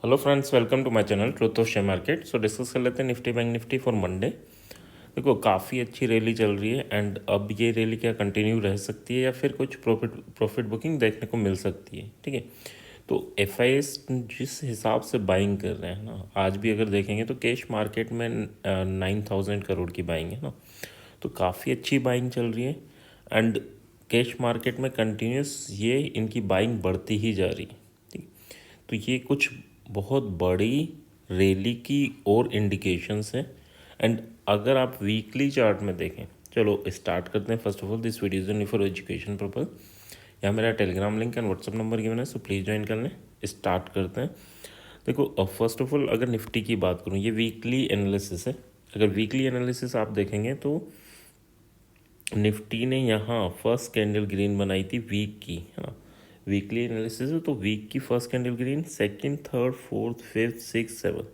Hello friends, welcome to my channel truth of share market. So discuss कर लेते हैं Nifty bank Nifty for Monday. देखो, काफ़ी अच्छी रैली चल रही है एंड अब ये रैली क्या कंटिन्यू रह सकती है या फिर कुछ प्रॉफिट बुकिंग देखने को मिल सकती है। ठीक है, तो एफआईएस जिस हिसाब से बाइंग कर रहे हैं ना, आज भी अगर देखेंगे तो कैश मार्केट में 9,000 करोड़ की बाइंग है ना, तो काफ़ी अच्छी बाइंग चल रही है एंड कैश मार्केट में कंटिन्यूस ये इनकी बाइंग बढ़ती ही जा रही है। ठीक, तो ये कुछ बहुत बड़ी रैली की और इंडिकेशंस हैं। एंड अगर आप वीकली चार्ट में देखें, चलो स्टार्ट करते हैं। First of all, this video is only for education purpose. यहाँ मेरा Telegram link and WhatsApp number given है, सो प्लीज़ ज्वाइन कर लें। स्टार्ट करते हैं। देखो, फर्स्ट ऑफ ऑल अगर निफ्टी की बात करूँ, ये वीकली एनालिसिस है। अगर वीकली एनालिसिस आप देखेंगे तो निफ्टी ने यहाँ फर्स्ट कैंडल ग्रीन बनाई थी वीक की, है ना। वीकली एनालिसिस है तो वीक की first candle green, second, third, fourth, fifth, six, seven,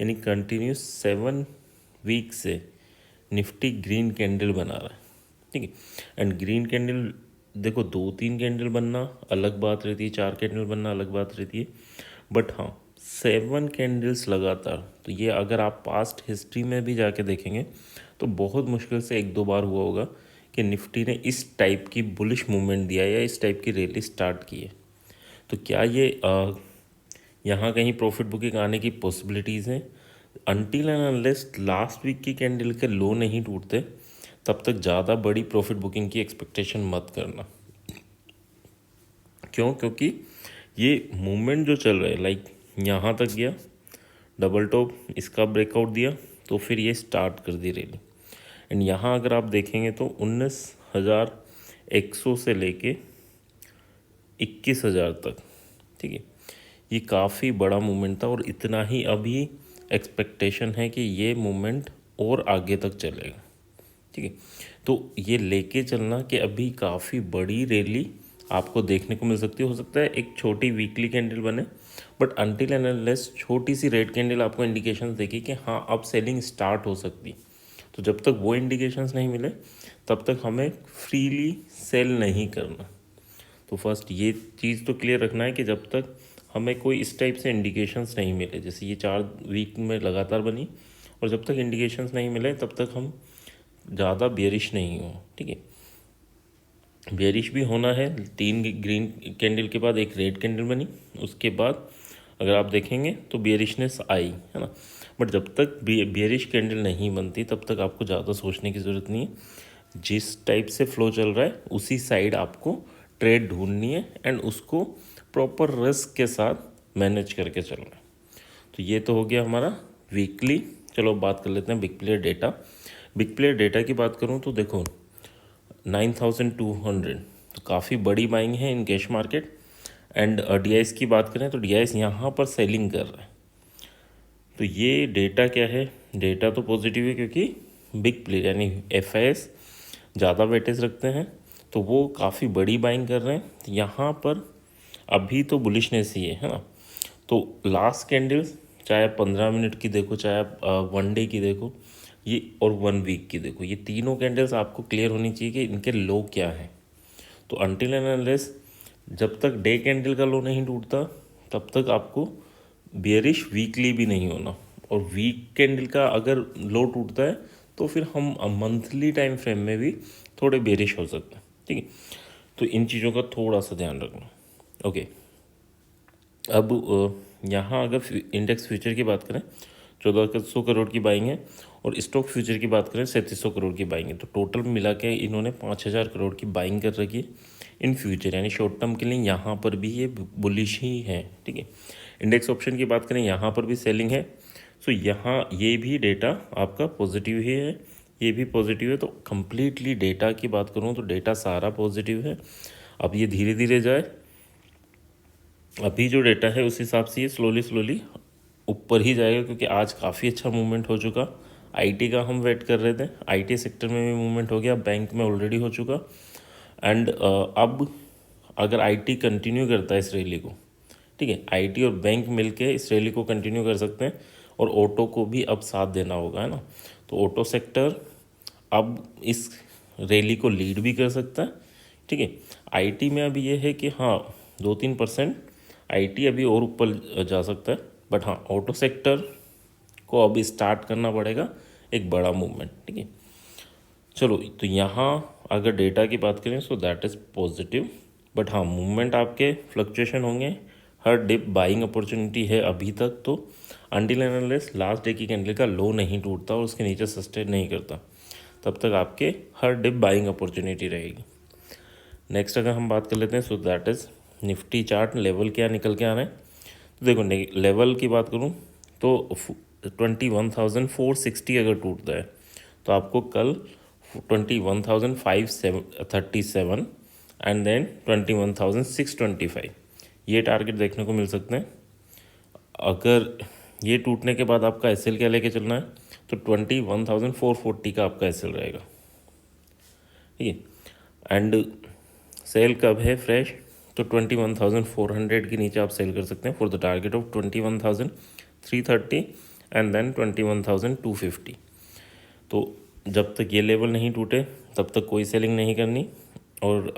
यानी कंटिन्यूस 7 वीक से निफ्टी ग्रीन कैंडल बना रहा है। ठीक है, एंड ग्रीन कैंडल देखो, 2-3 कैंडल बनना अलग बात रहती है, 4 कैंडल बनना अलग बात रहती है, बट हाँ 7 कैंडल्स लगातार, तो ये अगर आप पास्ट हिस्ट्री में भी जाके देखेंगे तो बहुत मुश्किल से 1-2 बार हुआ होगा कि निफ्टी ने इस टाइप की बुलिश मूवमेंट दिया या इस टाइप की रैली स्टार्ट की है। तो क्या ये यहाँ कहीं प्रॉफिट बुकिंग आने की पॉसिबिलिटीज़ हैं? Until and unless last week की कैंडल के लो नहीं टूटते, तब तक ज़्यादा बड़ी प्रॉफिट बुकिंग की एक्सपेक्टेशन मत करना। क्यों? क्योंकि ये मूवमेंट जो चल रहा है, लाइक यहाँ तक गया, डबल टॉप, इसका ब्रेकआउट दिया, तो फिर ये स्टार्ट कर दी रैली। एंड यहाँ अगर आप देखेंगे तो 19,100 से लेके 21,000 तक, ठीक है, ये काफ़ी बड़ा मूवमेंट था और इतना ही अभी एक्सपेक्टेशन है कि ये मूवमेंट और आगे तक चलेगा। ठीक है, तो ये लेके चलना कि अभी काफ़ी बड़ी रैली आपको देखने को मिल सकती है। हो सकता है एक छोटी वीकली कैंडल बने, बट अनटिल एंड अनलेस छोटी सी रेड कैंडल आपको इंडिकेशंस देगी कि हाँ अब सेलिंग स्टार्ट हो सकती। तो जब तक वो इंडिकेशंस नहीं मिले तब तक हमें फ्रीली सेल नहीं करना। तो फर्स्ट ये चीज़ तो क्लियर रखना है कि जब तक हमें कोई इस टाइप से इंडिकेशंस नहीं मिले, जैसे ये 4 वीक में लगातार बनी, और जब तक इंडिकेशंस नहीं मिले तब तक हम ज़्यादा बेयरिश नहीं हो। ठीक है, बेयरिश भी होना है। 3 ग्रीन कैंडल के बाद एक रेड कैंडल बनी, उसके बाद अगर आप देखेंगे तो बेयरिशनेस आई, है ना। बट जब तक बेयरिश कैंडल नहीं बनती तब तक आपको ज़्यादा सोचने की ज़रूरत नहीं है। जिस टाइप से फ्लो चल रहा है उसी साइड आपको ट्रेड ढूंढनी है एंड उसको प्रॉपर रिस्क के साथ मैनेज करके चलना है। तो ये तो हो गया हमारा वीकली। चलो बात कर लेते हैं big player data. Big player data की बात करूँ तो देखो, 9,200, तो काफ़ी बड़ी बाइंग है in cash market. And DIIs की बात करें तो डीआईएस यहाँ पर सेलिंग कर रहा है। तो ये डेटा क्या है? डेटा तो पॉजिटिव है क्योंकि बिग प्लेयर यानी एफआईएस ज़्यादा वेटेज रखते हैं, तो वो काफ़ी बड़ी बाइंग कर रहे हैं। तो यहाँ पर अभी तो बुलिशनेस ही है ना। तो लास्ट कैंडल्स चाहे 15 मिनट की देखो, चाहे आप 1 डे की देखो, ये और 1 वीक की देखो, ये तीनों कैंडल्स आपको क्लियर होनी चाहिए कि इनके लो क्या है। तो अनटिल एंड अनलेस जब तक डे कैंडल का लो नहीं टूटता तब तक आपको बियरिश वीकली भी नहीं होना, और वीक कैंडल का अगर लो टूटता है तो फिर हम मंथली टाइम फ्रेम में भी थोड़े बेरिश हो सकते हैं। ठीक है, तो इन चीज़ों का थोड़ा सा ध्यान रखना। ओके, अब यहाँ अगर इंडेक्स फ्यूचर की बात करें, 1,400 करोड़ की बाइंग है, और स्टॉक फ्यूचर की बात करें 3,700 करोड़ की बाइंग है। तो टोटल मिला के इन्होंने 5,000 करोड़ की बाइंग कर रखी है इन फ्यूचर, यानी शॉर्ट टर्म के लिए यहाँ पर भी ये बुलिश ही है। ठीक है, इंडेक्स ऑप्शन की बात करें, यहाँ पर भी सेलिंग है। सो यहाँ ये भी डेटा आपका पॉजिटिव ही है, ये भी पॉजिटिव है। तो कंप्लीटली डेटा की बात करूँ तो डेटा सारा पॉजिटिव है। अब ये धीरे धीरे जाए, अभी जो डेटा है उस हिसाब से ये स्लोली ऊपर ही जाएगा, क्योंकि आज काफ़ी अच्छा मूवमेंट हो चुका। आईटी का हम वेट कर रहे थे, आईटी सेक्टर में भी मूवमेंट हो गया, बैंक में ऑलरेडी हो चुका। एंड अब अगर आईटी कंटिन्यू करता है इस रैली को, ठीक है, आईटी और बैंक मिलके इस रैली को कंटिन्यू कर सकते हैं, और ऑटो को भी अब साथ देना होगा, है ना। तो ऑटो सेक्टर अब इस रैली को लीड भी कर सकता है। ठीक है, आईटी में अभी ये है कि हाँ 2-3% आईटी अभी और ऊपर जा सकता है, बट हाँ, ऑटो सेक्टर को अभी स्टार्ट करना पड़ेगा एक बड़ा मूवमेंट, ठीक है। चलो, तो यहाँ अगर डेटा की बात करें so that is positive, but हाँ मूवमेंट आपके फ्लक्चुएशन होंगे, हर डिप बाइंग अपॉर्चुनिटी है अभी तक। तो until and unless last day की कैंडल का लो नहीं टूटता और उसके नीचे सस्टेन नहीं करता, तब तक आपके हर डिप बाइंग अपॉर्चुनिटी रहेगी। नेक्स्ट अगर हम बात कर लेते हैं so that is Nifty chart, level क्या निकल के आ रहे हैं। तो देखो, लेवल की बात करूँ तो 21,460 अगर टूटता है तो आपको कल 21,537 एंड देन 21,625 ये टारगेट देखने को मिल सकते हैं। अगर ये टूटने के बाद आपका एसएल क्या लेके चलना है तो 21,440 का आपका एसएल रहेगा, ठीक है। एंड सेल कब है फ्रेश तो 21,400 के नीचे आप सेल कर सकते हैं for the target of 21,330 and then 21,250। तो जब तक ये लेवल नहीं टूटे तब तक कोई सेलिंग नहीं करनी, और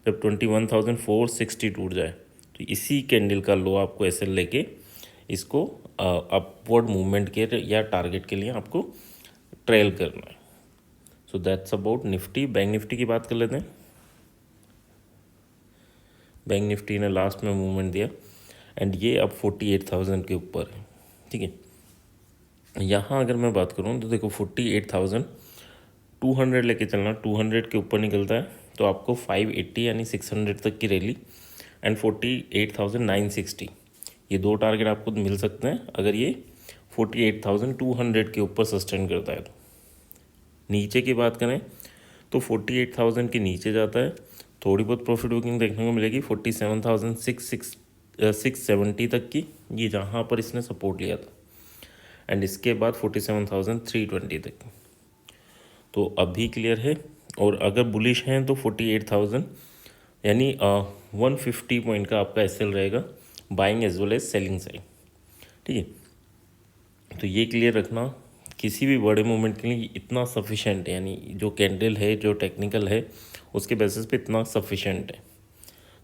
जब 21,460 टूट जाए तो इसी कैंडल का लो आपको ऐसे लेके इसको अपवर्ड मूवमेंट के या टारगेट के लिए आपको ट्रेल करना है। So that's about Nifty. Bank Nifty की बात कर लेते हैं। बैंक निफ्टी ने लास्ट में मूवमेंट दिया एंड ये अब 48,000 के ऊपर है, ठीक है। यहाँ अगर मैं बात करूँ तो देखो 48,200 लेके चलना, 200 के ऊपर निकलता है तो आपको 580 यानी 600 तक की रैली एंड 48,960 ये दो टारगेट आपको मिल सकते हैं अगर ये 48,200 के ऊपर सस्टेन करता है। तो नीचे की बात करें तो 48,000 के नीचे जाता है, थोड़ी बहुत प्रॉफिट बुकिंग देखने को मिलेगी 47,670 तक की, ये जहाँ पर इसने सपोर्ट लिया था, एंड इसके बाद 47,320 तक। तो अभी क्लियर है। और अगर बुलिश हैं तो 48,000 यानी 150 पॉइंट का आपका एसएल रहेगा, buying as well as selling side, ठीक है। तो ये क्लियर रखना, किसी भी बड़े मूवमेंट के लिए इतना सफिशेंट है, यानी जो कैंडल है जो टेक्निकल है उसके बेसिस पे इतना सफिशेंट है।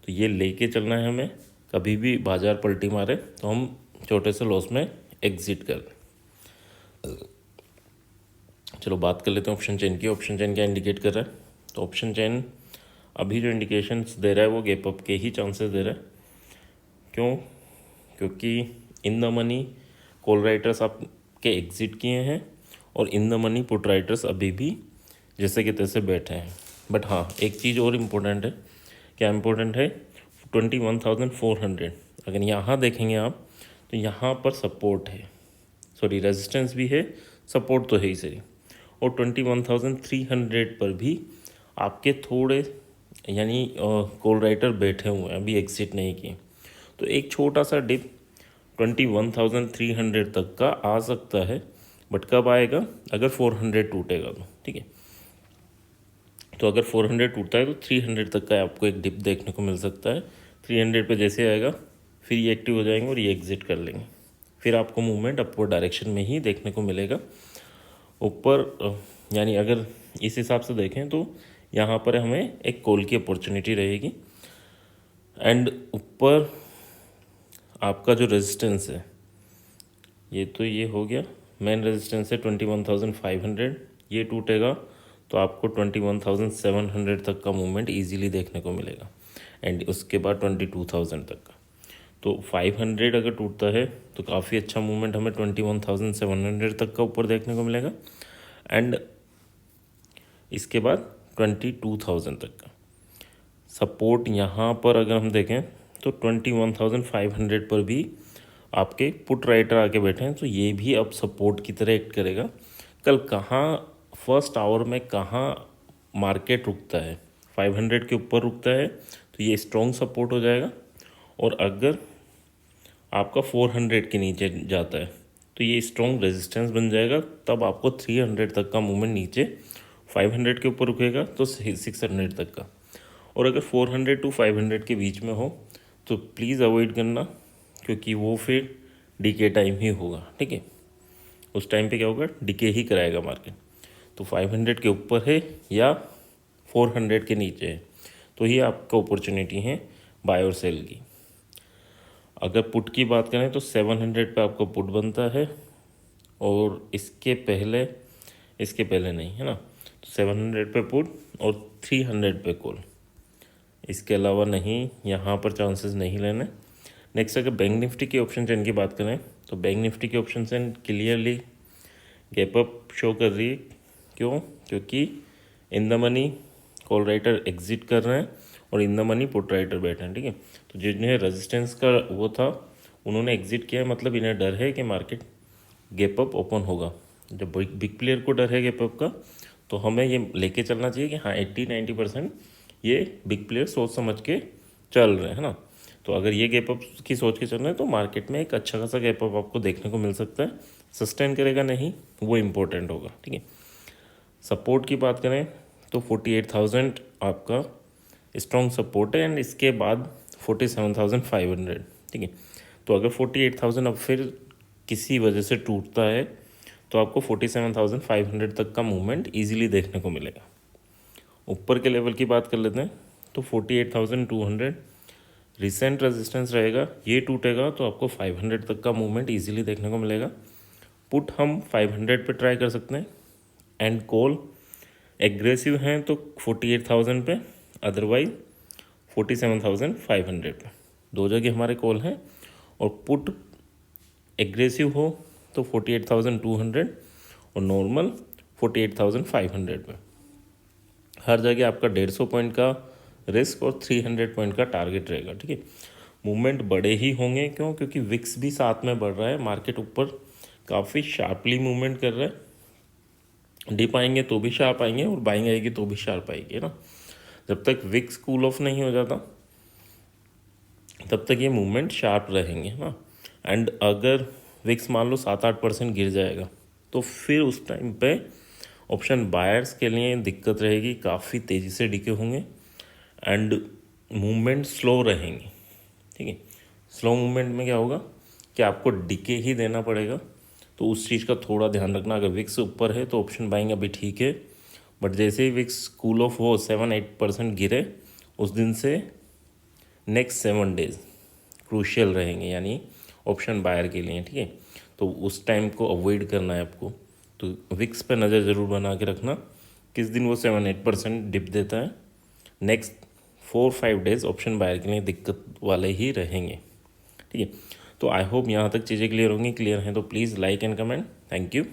तो ये लेके चलना है हमें, कभी भी बाजार पलटी मारे तो हम छोटे से लॉस में एग्जिट कर दें। चलो बात कर लेते हैं ऑप्शन चेन की। ऑप्शन चेन क्या इंडिकेट कर रहा है, तो ऑप्शन चेन अभी जो इंडिकेशंस दे रहा है वो गैप अप के ही चांसेस दे रहा है। क्यों? क्योंकि in the money call writers आपके एग्जिट किए हैं और in the money put writers अभी भी जैसे कि तैसे बैठे हैं। बट हाँ, एक चीज़ और इम्पोर्टेंट है। क्या इम्पोर्टेंट है? 21,400 अगर यहाँ देखेंगे आप तो यहाँ पर सपोर्ट है, सॉरी रेजिस्टेंस भी है, सपोर्ट तो है ही सही। और 21,300 पर भी आपके थोड़े यानी कॉल राइटर बैठे हुए हैं, अभी एग्जिट नहीं किए। तो एक छोटा सा डिप 21,300 तक का आ सकता है, बट कब आएगा? अगर 400 टूटेगा तो, ठीक है। तो अगर 400 टूटता है तो 300 तक का आपको एक डिप देखने को मिल सकता है। 300 पे जैसे आएगा फिर ये एक्टिव हो जाएंगे और ये एग्जिट कर लेंगे, फिर आपको मूवमेंट अपवर्ड डायरेक्शन में ही देखने को मिलेगा ऊपर। यानी अगर इस हिसाब से देखें तो यहाँ पर हमें एक कॉल की अपॉर्चुनिटी रहेगी, एंड ऊपर आपका जो रेजिस्टेंस है ये तो ये हो गया, मेन रेजिस्टेंस है 21,500, ये टूटेगा तो आपको 21,700 तक का मूवमेंट इजीली देखने को मिलेगा, एंड उसके बाद 22,000 तक का। तो 500 अगर टूटता है तो काफ़ी अच्छा मूवमेंट हमें 21,700 तक का ऊपर देखने को मिलेगा, एंड इसके बाद 22,000 तक का सपोर्ट। यहाँ पर अगर हम देखें तो 21,500 पर भी आपके पुट राइटर आके बैठे हैं, तो ये भी अब सपोर्ट की तरह एक्ट करेगा। कल कहाँ फर्स्ट आवर में कहाँ मार्केट रुकता है, 500 के ऊपर रुकता है तो ये स्ट्रॉन्ग सपोर्ट हो जाएगा, और अगर आपका 400 के नीचे जाता है तो ये स्ट्रॉन्ग रेजिस्टेंस बन जाएगा। तब आपको 300 तक का मूवमेंट नीचे, 500 के ऊपर रुकेगा तो 600 तक का, और अगर 400 टू 500 के बीच में हो तो प्लीज़ अवॉइड करना, क्योंकि वो फिर डीके टाइम ही होगा, ठीक है। उस टाइम पे क्या होगा? डीके ही कराएगा मार्केट। तो 500 के ऊपर है या 400 के नीचे है तो ये आपका अपॉर्चुनिटी है बाय और सेल की। अगर पुट की बात करें तो 700 पे आपको पुट बनता है, और इसके पहले नहीं है ना, तो 700 पे पुट और 300 पे कॉल, इसके अलावा नहीं, यहाँ पर चांसेस नहीं लेने। नेक्स्ट अगर बैंक निफ्टी की ऑप्शन चेन की बात करें तो बैंक निफ्टी की option chain clearly gap up show कर रही है। क्यों? क्योंकि in the money call writer exit कर रहे हैं और in the money put writer बैठे हैं, ठीक है। तो जिन्हें रेजिस्टेंस का वो था उन्होंने एग्जिट किया है, मतलब इन्हें डर है कि मार्केट गैप अप ओपन होगा। जब बिग प्लेयर को डर है गैप अप का, तो हमें ये लेके चलना चाहिए कि हाँ 80-90% ये बिग प्लेयर सोच समझ के चल रहे हैं ना। तो अगर ये गैप अप की सोच के चल रहे हैं तो मार्केट में एक अच्छा खासा गैप अप आपको देखने को मिल सकता है। सस्टेन करेगा नहीं वो इम्पोर्टेंट होगा, ठीक है। सपोर्ट की बात करें तो 48,000 आपका स्ट्रॉन्ग सपोर्ट है, एंड इसके बाद 47,500, ठीक है। तो अगर 48,000 अब फिर किसी वजह से टूटता है तो आपको 47,500 तक का मूवमेंट ईजिली देखने को मिलेगा। ऊपर के लेवल की बात कर लेते हैं तो 48,200 रिसेंट रेजिस्टेंस रहेगा, ये टूटेगा तो आपको 500 तक का मूवमेंट ईजिली देखने को मिलेगा। पुट हम 500 पे ट्राई कर सकते हैं, एंड कॉल एग्रेसिव हैं तो 48,000 पे, अदरवाइज 47,500 पे। दो जगह हमारे कॉल हैं, और पुट एग्रेसिव हो तो 48,200 और नॉर्मल 48,500 पे। हर जगह आपका 150 पॉइंट का रिस्क और 300 पॉइंट का टारगेट रहेगा, ठीक है। मूवमेंट बड़े ही होंगे, क्यों? क्योंकि विक्स भी साथ में बढ़ रहा है, मार्केट ऊपर काफ़ी शार्पली मूवमेंट कर रहा है। डिप आएंगे तो भी शार्प आएंगे और बाइंग आएगी तो भी शार्प आएगी ना। जब तक विक्स कूल ऑफ नहीं हो जाता तब तक ये मूवमेंट शार्प रहेंगे ना। एंड अगर विक्स मान लो 7-8% गिर जाएगा तो फिर उस टाइम पे ऑप्शन बायर्स के लिए दिक्कत रहेगी, काफ़ी तेज़ी से डिके होंगे एंड मूवमेंट स्लो रहेंगी, ठीक है। स्लो मूवमेंट में क्या होगा कि आपको डिके ही देना पड़ेगा, तो उस चीज़ का थोड़ा ध्यान रखना। अगर विक्स ऊपर है तो ऑप्शन बाइंग अभी ठीक है, बट जैसे ही विक्स कूल ऑफ हो 7-8% गिरे, उस दिन से नेक्स्ट 7 डेज क्रूशियल रहेंगे, यानी ऑप्शन बायर के लिए, ठीक है। तो उस टाइम को अवॉइड करना है आपको। तो विक्स पे नज़र ज़रूर बना के रखना किस दिन वो 7-8% डिप देता है। नेक्स्ट 4-5 डेज ऑप्शन बायर के लिए दिक्कत वाले ही रहेंगे, ठीक है। तो आई होप यहाँ तक चीज़ें क्लियर होंगी। क्लियर हैं तो please like and comment. Thank you.